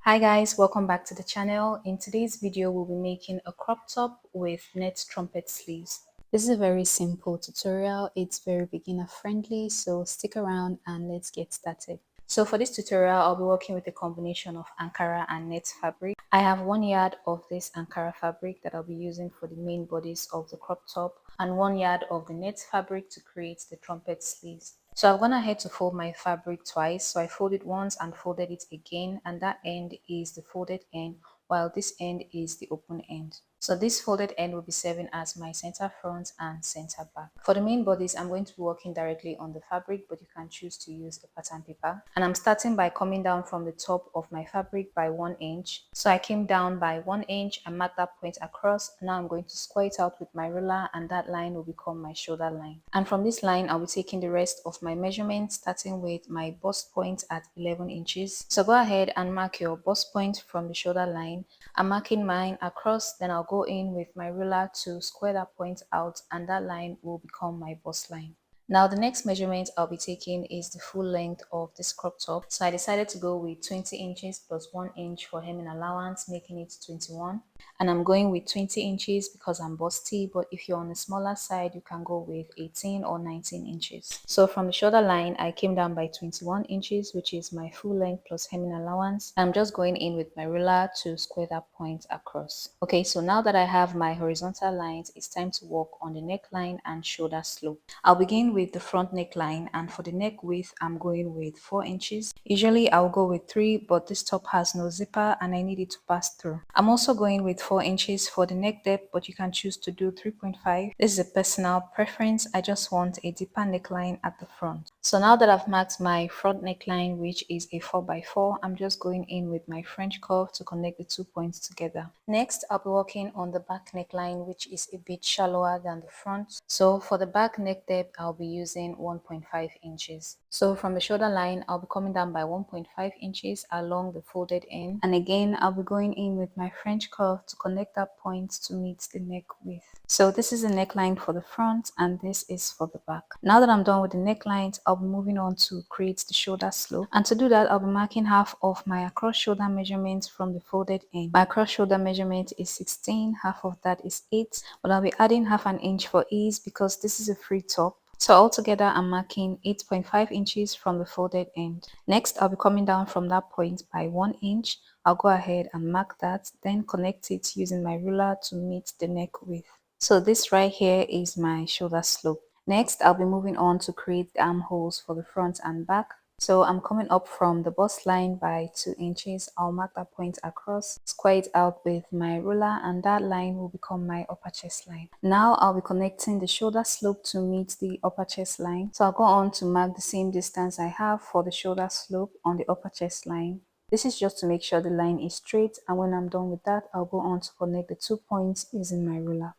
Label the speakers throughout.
Speaker 1: Hi guys, welcome back to the channel. In today's video, we'll be making a crop top with net trumpet sleeves. This is a very simple tutorial. It's very beginner friendly, so stick around and let's get started. So for this tutorial, I'll be working with a combination of Ankara and net fabric. I have 1 yard of this Ankara fabric that I'll be using for the main bodies of the crop top and 1 yard of the net fabric to create the trumpet sleeves. So I've gone ahead to fold my fabric twice. So I folded once and folded it again, and that end is the folded end while this end is the open end. So this folded end will be serving as my center front and center back. For the main bodies, I'm going to be working directly on the fabric, but you can choose to use a pattern paper. And I'm starting by coming down from the top of my fabric by 1 inch. So I came down by 1 inch and marked that point across. Now I'm going to square it out with my ruler, and that line will become my shoulder line. And from this line, I'll be taking the rest of my measurements, starting with my bust point at 11 inches. So go ahead and mark your bust point from the shoulder line. I'm marking mine across, then I'll go in with my ruler to square that point out, and that line will become my bust line. Now the next measurement I'll be taking is the full length of this crop top. So I decided to go with 20 inches plus 1 inch for hemming allowance, making it 21. And I'm going with 20 inches because I'm busty, but if you're on the smaller side, you can go with 18 or 19 inches. So from the shoulder line, I came down by 21 inches, which is my full length plus hemming allowance. I'm just going in with my ruler to square that point across. Okay, so now that I have my horizontal lines, it's time to work on the neckline and shoulder slope. I'll begin with the front neckline, and for the neck width, I'm going with 4 inches. Usually I'll go with 3, but this top has no zipper and I need it to pass through. I'm also going with 4 inches for the neck depth, but you can choose to do 3.5. This is a personal preference. I just want a deeper neckline at the front. So now that I've marked my front neckline, which is a 4x4, I'm just going in with my French curve to connect the 2 points together. Next, I'll be working on the back neckline, which is a bit shallower than the front. So for the back neck depth, I'll be using 1.5 inches. So from the shoulder line, I'll be coming down by 1.5 inches along the folded end. And again, I'll be going in with my French curve to connect that point to meet the neck width. So this is the neckline for the front and this is for the back. Now that I'm done with the necklines, I'll be moving on to create the shoulder slope. And to do that, I'll be marking half of my across shoulder measurement from the folded end. My across shoulder measurement is 16, half of that is 8, but I'll be adding half an inch for ease because this is a free top. So altogether, I'm marking 8.5 inches from the folded end. Next, I'll be coming down from that point by 1 inch. I'll go ahead and mark that, then connect it using my ruler to meet the neck width. So this right here is my shoulder slope. Next, I'll be moving on to create the armholes for the front and back. So I'm coming up from the bust line by 2 inches. I'll mark that point across, square it out with my ruler, and that line will become my upper chest line. Now I'll be connecting the shoulder slope to meet the upper chest line. So I'll go on to mark the same distance I have for the shoulder slope on the upper chest line. This is just to make sure the line is straight, and when I'm done with that, I'll go on to connect the 2 points using my ruler.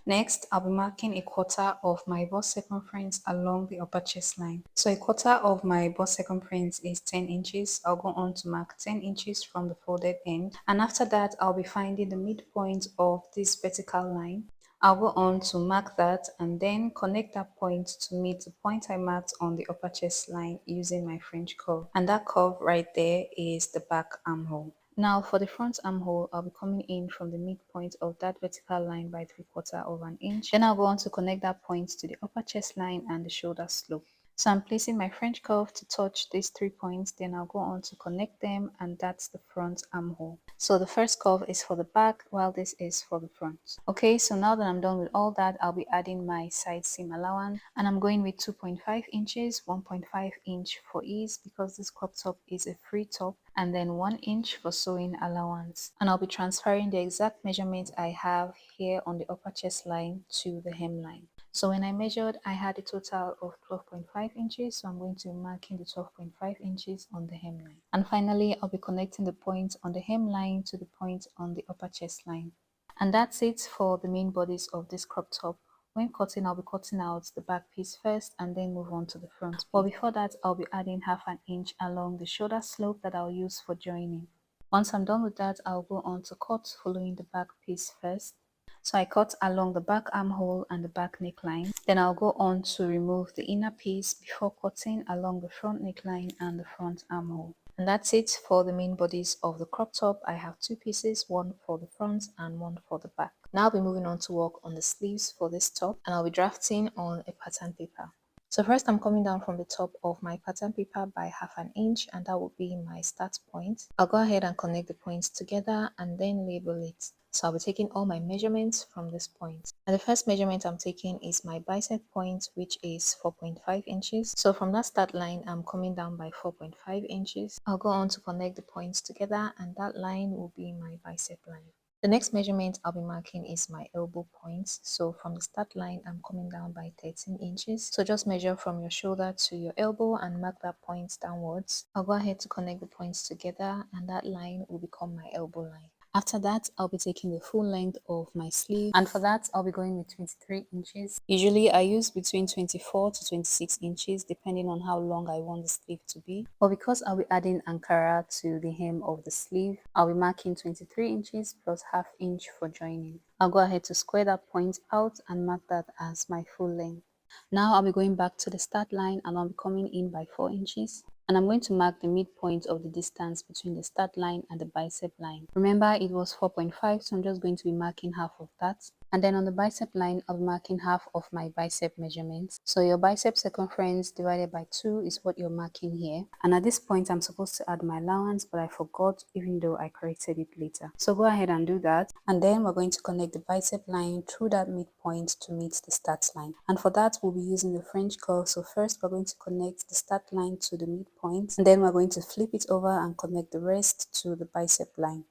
Speaker 1: Next, I'll be marking a quarter of my bust circumference along the upper chest line. So a quarter of my bust circumference is 10 inches. I'll go on to mark 10 inches from the folded end. And after that, I'll be finding the midpoint of this vertical line. I'll go on to mark that and then connect that point to meet the point I marked on the upper chest line using my French curve. And that curve right there is the back armhole. Now for the front armhole, I'll be coming in from the midpoint of that vertical line by 3/4 of an inch. Then I'll go on to connect that point to the upper chest line and the shoulder slope. So I'm placing my French curve to touch these 3 points, then I'll go on to connect them, and that's the front armhole. So the first curve is for the back while this is for the front. Okay, so now that I'm done with all that, I'll be adding my side seam allowance, and I'm going with 2.5 inches, 1.5 inch for ease because this crop top is a free top, and then 1 inch for sewing allowance. And I'll be transferring the exact measurement I have here on the upper chest line to the hemline. So when I measured, I had a total of 12.5 inches, so I'm going to be marking the 12.5 inches on the hemline. And finally, I'll be connecting the point on the hemline to the point on the upper chest line. And that's it for the main bodies of this crop top. When cutting, I'll be cutting out the back piece first and then move on to the front piece. But before that, I'll be adding half an inch along the shoulder slope that I'll use for joining. Once I'm done with that, I'll go on to cut following the back piece first. So I cut along the back armhole and the back neckline. Then I'll go on to remove the inner piece before cutting along the front neckline and the front armhole. And that's it for the main bodies of the crop top. I have two pieces, one for the front and one for the back. Now I'll be moving on to work on the sleeves for this top, and I'll be drafting on a pattern paper. So first I'm coming down from the top of my pattern paper by 1/2 inch, and that will be my start point. I'll go ahead and connect the points together and then label it. So I'll be taking all my measurements from this point. And the first measurement I'm taking is my bicep point, which is 4.5 inches. So from that start line, I'm coming down by 4.5 inches. I'll go on to connect the points together, and that line will be my bicep line. The next measurement I'll be marking is my elbow point. So from the start line, I'm coming down by 13 inches. So just measure from your shoulder to your elbow and mark that point downwards. I'll go ahead to connect the points together, and that line will become my elbow line. After that, I'll be taking the full length of my sleeve, and for that, I'll be going with 23 inches. Usually, I use between 24 to 26 inches depending on how long I want the sleeve to be. But because I'll be adding Ankara to the hem of the sleeve, I'll be marking 23 inches plus 1/2 inch for joining. I'll go ahead to square that point out and mark that as my full length. Now I'll be going back to the start line, and I'll be coming in by 4 inches. And I'm going to mark the midpoint of the distance between the start line and the bicep line. Remember, it was 4.5, so I'm just going to be marking half of that. And then on the bicep line, I'll be marking half of my bicep measurements. So your bicep circumference divided by 2 is what you're marking here. And at this point, I'm supposed to add my allowance, but I forgot, even though I corrected it later. So go ahead and do that. And then we're going to connect the bicep line through that midpoint to meet the start line. And for that, we'll be using the French curve. So first, we're going to connect the start line to the midpoint, and then we're going to flip it over and connect the rest to the bicep line.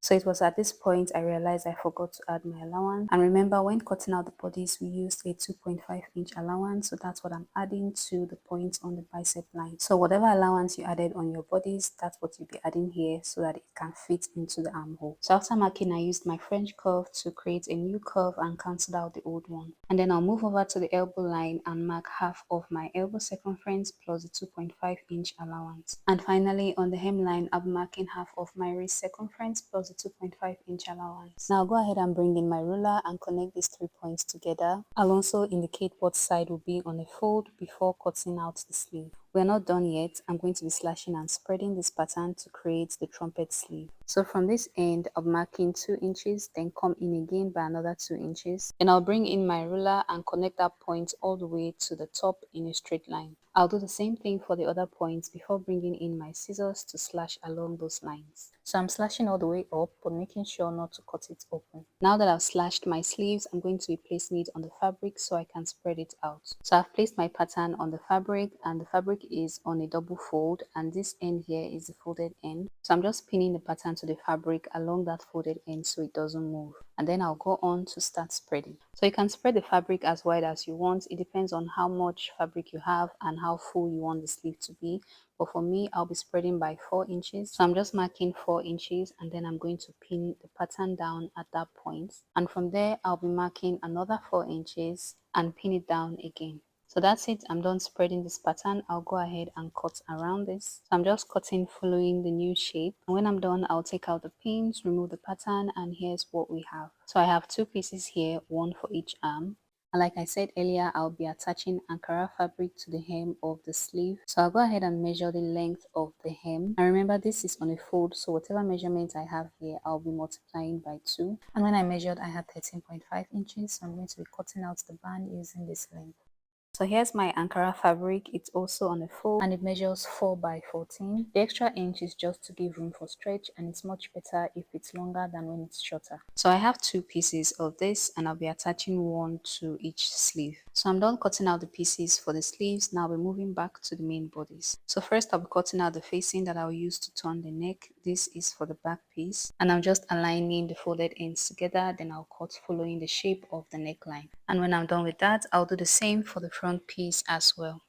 Speaker 1: So it was at this point I realized I forgot to add my allowance. And remember, when cutting out the bodies, we used a 2.5 inch allowance. So that's what I'm adding to the point on the bicep line. So whatever allowance you added on your bodies, that's what you'll be adding here so that it can fit into the armhole. So after marking, I used my French curve to create a new curve and cancel out the old one. And then I'll move over to the elbow line and mark half of my elbow circumference plus the 2.5 inch allowance. And finally, on the hemline, I'll be marking half of my wrist circumference plus the 2.5 inch allowance. Now I'll go ahead and bring in my ruler and connect these 3 points together. I'll also indicate what side will be on a fold before cutting out the sleeve. We're not done yet. I'm going to be slashing and spreading this pattern to create the trumpet sleeve. So from this end, I'll be marking 2 inches, then come in again by another 2 inches. Then I'll bring in my ruler and connect that point all the way to the top in a straight line. I'll do the same thing for the other points before bringing in my scissors to slash along those lines. So I'm slashing all the way up, but making sure not to cut it open. Now that I've slashed my sleeves, I'm going to be placing it on the fabric so I can spread it out. So I've placed my pattern on the fabric, and the fabric is on a double fold, and this end here is the folded end. So I'm just pinning the pattern to the fabric along that folded end so it doesn't move. And then I'll go on to start spreading. So you can spread the fabric as wide as you want. It depends on how much fabric you have and how full you want the sleeve to be. But for me, I'll be spreading by 4 inches. So I'm just marking 4 inches, and then I'm going to pin the pattern down at that point. And from there, I'll be marking another 4 inches and pin it down again. So that's it. I'm done spreading this pattern. I'll go ahead and cut around this. So I'm just cutting following the new shape. And when I'm done, I'll take out the pins, remove the pattern, and here's what we have. So I have 2 pieces here, one for each arm. And like I said earlier, I'll be attaching Ankara fabric to the hem of the sleeve. So I'll go ahead and measure the length of the hem. And remember, this is on a fold, so whatever measurement I have here, I'll be multiplying by 2. And when I measured, I had 13.5 inches, so I'm going to be cutting out the band using this length. So here's my Ankara fabric. It's also on a fold and it measures 4 by 14. The extra inch is just to give room for stretch, and it's much better if it's longer than when it's shorter. So I have 2 pieces of this, and I'll be attaching one to each sleeve. So I'm done cutting out the pieces for the sleeves. Now we're moving back to the main bodies. So first I'll be cutting out the facing that I'll use to turn the neck. This is for the back piece, and I'm just aligning the folded ends together. Then I'll cut following the shape of the neckline. And when I'm done with that, I'll do the same for the front piece as well.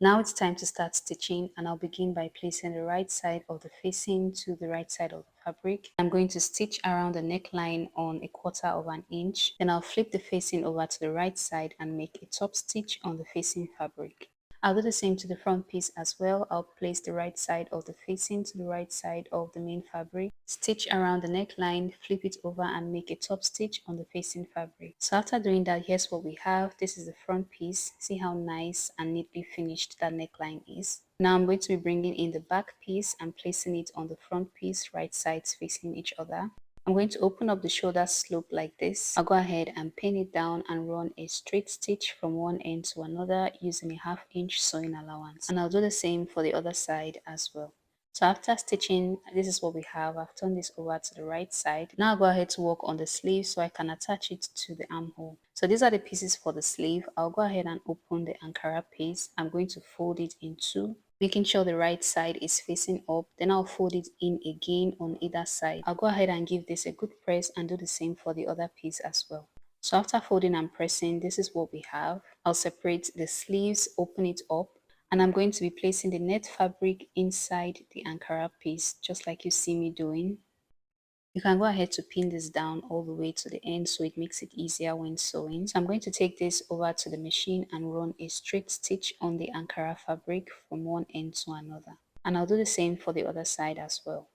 Speaker 1: Now it's time to start stitching, and I'll begin by placing the right side of the facing to the right side of the fabric. I'm going to stitch around the neckline on 1/4 of an inch. Then I'll flip the facing over to the right side and make a top stitch on the facing fabric. I'll do the same to the front piece as well. I'll place the right side of the facing to the right side of the main fabric, stitch around the neckline, flip it over and make a top stitch on the facing fabric. So after doing that, here's what we have. This is the front piece. See how nice and neatly finished that neckline is. Now I'm going to be bringing in the back piece and placing it on the front piece, right sides facing each other. I'm going to open up the shoulder slope like this. I'll go ahead and pin it down and run a straight stitch from one end to another using a 1/2 inch sewing allowance. And I'll do the same for the other side as well. So after stitching, this is what we have. I've turned this over to the right side. Now I'll go ahead to work on the sleeve so I can attach it to the armhole. So these are the pieces for the sleeve. I'll go ahead and open the Ankara piece. I'm going to fold it in two, making sure the right side is facing up. Then I'll fold it in again on either side. I'll go ahead and give this a good press and do the same for the other piece as well. So after folding and pressing, this is what we have. I'll separate the sleeves, open it up, and I'm going to be placing the net fabric inside the Ankara piece, just like you see me doing. You can go ahead to pin this down all the way to the end so it makes it easier when sewing. So I'm going to take this over to the machine and run a straight stitch on the Ankara fabric from one end to another. And I'll do the same for the other side as well.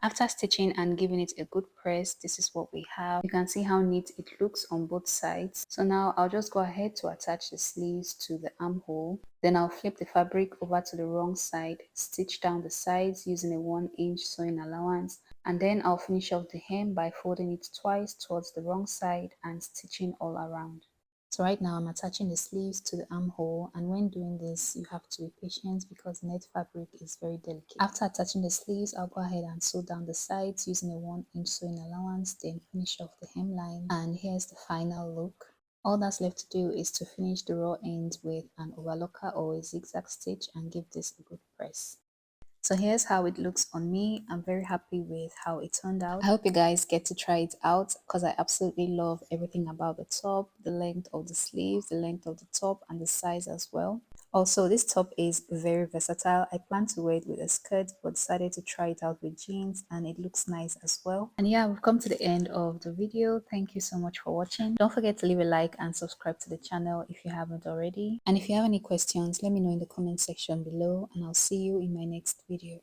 Speaker 1: After stitching and giving it a good press, this is what we have. You can see how neat it looks on both sides. So now I'll just go ahead to attach the sleeves to the armhole. Then I'll flip the fabric over to the wrong side, stitch down the sides using a 1 inch sewing allowance, and then I'll finish off the hem by folding it twice towards the wrong side and stitching all around. So right now I'm attaching the sleeves to the armhole, and when doing this you have to be patient because net fabric is very delicate. After attaching the sleeves, I'll go ahead and sew down the sides using a 1 inch sewing allowance, then finish off the hemline, and here's the final look. All that's left to do is to finish the raw ends with an overlocker or a zigzag stitch and give this a good press. So here's how it looks on me. I'm very happy with how it turned out. I hope you guys get to try it out because I absolutely love everything about the top, the length of the sleeves, the length of the top, and the size as well. Also, this top is very versatile. I plan to wear it with a skirt but decided to try it out with jeans and it looks nice as well. And yeah, we've come to the end of the video. Thank you so much for watching. Don't forget to leave a like and subscribe to the channel if you haven't already. And if you have any questions, let me know in the comment section below and I'll see you in my next video.